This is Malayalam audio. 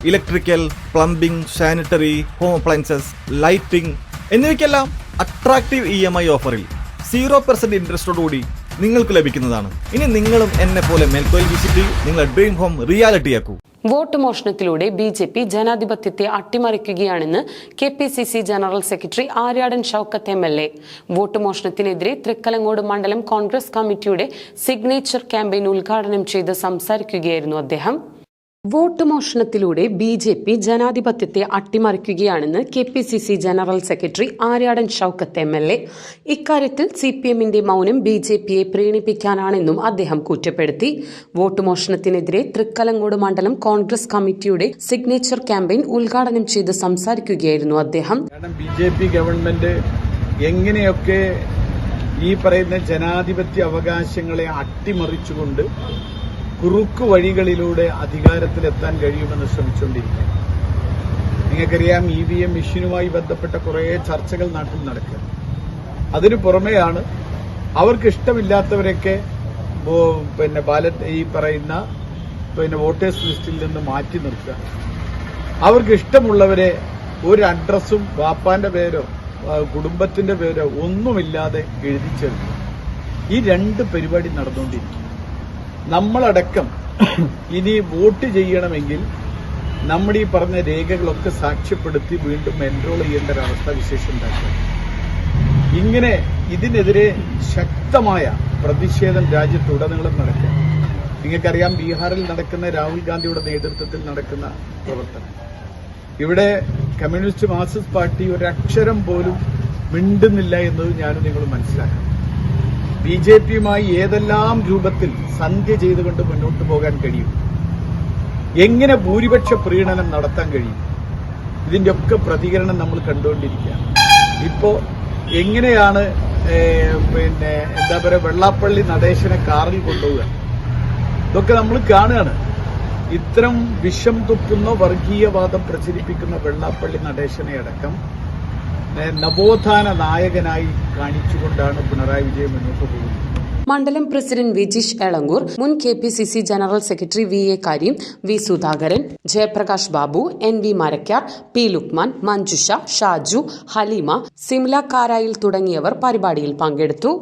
Electrical, plumbing, sanitary, home appliances, lighting എന്നിവയ്ക്കെല്ലാം അട്രാക്റ്റീവ് EMI ഓഫറിൽ 0% ഇൻട്രസ്റ്റോടുകൂടി നിങ്ങൾക്ക് ലഭിക്കുന്നതാണ്. ഇനി നിങ്ങളും എന്നെ പോലെ മേൽക്കോയിൽ വിസിറ്റ് നിങ്ങളുടെ ഡ്രീം ഹോം റിയാലിറ്റിയാക്കൂ. വോട്ട് മോഷണത്തിലൂടെ BJP ജനാധിപത്യത്തെ അട്ടിമറിക്കുകയാണെന്ന് KPCC general secretary Aryadan Shoukath MLA. Vote മോഷണത്തിനെതിരെ തൃക്കലങ്ങോട് മണ്ഡലം കോൺഗ്രസ് കമ്മിറ്റിയുടെ സിഗ്നേച്ചർ ക്യാമ്പയിൻ ഉദ്ഘാടനം ചെയ്ത് സംസാരിക്കുകയായിരുന്നു അദ്ദേഹം. വോട്ട് മോഷണത്തിലൂടെ BJP ജനാധിപത്യത്തെ അട്ടിമറിക്കുകയാണെന്ന് KPCC general secretary Aryadan Shoukath MLA. ഇക്കാര്യത്തിൽ CPMന്റെ മൗനം BJPയെ പ്രീണിപ്പിക്കാനാണെന്നും അദ്ദേഹം കുറ്റപ്പെടുത്തി. വോട്ട് മോഷണത്തിനെതിരെ തൃക്കലങ്ങോട് മണ്ഡലം കോൺഗ്രസ് കമ്മിറ്റിയുടെ സിഗ്നേച്ചർ ക്യാമ്പയിൻ ഉദ്ഘാടനം ചെയ്ത് സംസാരിക്കുകയായിരുന്നു അദ്ദേഹം. BJP ഗവൺമെന്റ് എങ്ങനെയൊക്കെ ഈ പറയുന്ന ജനാധിപത്യ അവകാശങ്ങളെ അട്ടിമറിച്ചുകൊണ്ട് കുറുക്കു വഴികളിലൂടെ അധികാരത്തിലെത്താൻ കഴിയുമെന്ന് ശ്രമിച്ചുകൊണ്ടിരിക്കുക. നിങ്ങൾക്കറിയാം, EVM മെഷീനുമായി ബന്ധപ്പെട്ട കുറേ ചർച്ചകൾ നാട്ടിൽ നടക്കുക. അതിനു പുറമെയാണ് അവർക്ക് ഇഷ്ടമില്ലാത്തവരൊക്കെ ബാലറ്റ് ഈ പറയുന്ന വോട്ടേഴ്സ് ലിസ്റ്റിൽ നിന്ന് മാറ്റി നിർത്തുക. അവർക്ക് ഇഷ്ടമുള്ളവരെ ഒരു അഡ്രസ്സും വാപ്പാന്റെ പേരോ കുടുംബത്തിന്റെ പേരോ ഒന്നുമില്ലാതെ എഴുതി ചേർക്കുക. ഈ രണ്ട് പരിപാടി നടന്നുകൊണ്ടിരിക്കും. നമ്മളടക്കം ഇനി വോട്ട് ചെയ്യണമെങ്കിൽ നമ്മുടെ ഈ പറഞ്ഞ രേഖകളൊക്കെ സാക്ഷ്യപ്പെടുത്തി വീണ്ടും എൻറോൾ ചെയ്യേണ്ട ഒരവസ്ഥ വിശേഷം ഉണ്ടാക്കുക. ഇങ്ങനെ ഇതിനെതിരെ ശക്തമായ പ്രതിഷേധം രാജ്യത്തുടനീളം നടക്കുക. നിങ്ങൾക്കറിയാം, ബീഹാറിൽ നടക്കുന്ന രാഹുൽ ഗാന്ധിയുടെ നേതൃത്വത്തിൽ നടക്കുന്ന പ്രവർത്തനം. ഇവിടെ കമ്മ്യൂണിസ്റ്റ് മാർക്സിസ്റ്റ് പാർട്ടി ഒരക്ഷരം പോലും മിണ്ടുന്നില്ല എന്നത് ഞാനും നിങ്ങൾ മനസ്സിലാക്കണം. BJPയുമായി ഏതെല്ലാം രൂപത്തിൽ സന്ധ്യ ചെയ്തുകൊണ്ട് മുന്നോട്ട് പോകാൻ കഴിയും, എങ്ങനെ ഭൂരിപക്ഷ പ്രീണനം നടത്താൻ കഴിയും, ഇതിന്റെ ഒക്കെ പ്രതികരണം നമ്മൾ കണ്ടുകൊണ്ടിരിക്കുകയാണ്. ഇപ്പോ എങ്ങനെയാണ് എന്താ പറയുക, വെള്ളാപ്പള്ളി നടേശനെ കാറിൽ കൊണ്ടുപോവുക, ഇതൊക്കെ നമ്മൾ കാണുകയാണ്. ഇത്തരം വിഷം തുപ്പുന്ന വർഗീയവാദം പ്രചരിപ്പിക്കുന്ന വെള്ളാപ്പള്ളി നടേശനെ അടക്കം നവോത്ഥാന നായകനായി കാണിച്ചുകൊണ്ടാണ് പിണറായി വിജയൻ മുന്നോട്ട് പോകുന്നത്. മണ്ഡലം പ്രസിഡന്റ് വിജീഷ് എളങ്കൂർ, മുൻ KPCC ജനറൽ സെക്രട്ടറി VA കാര്യം, V Sudhakaran, Jayaprakash Babu, NV Marakkar, P Lukman, Manjusha, Shaju, Haleema, Simla Karayil തുടങ്ങിയവർ പരിപാടിയിൽ പങ്കെടുത്തു.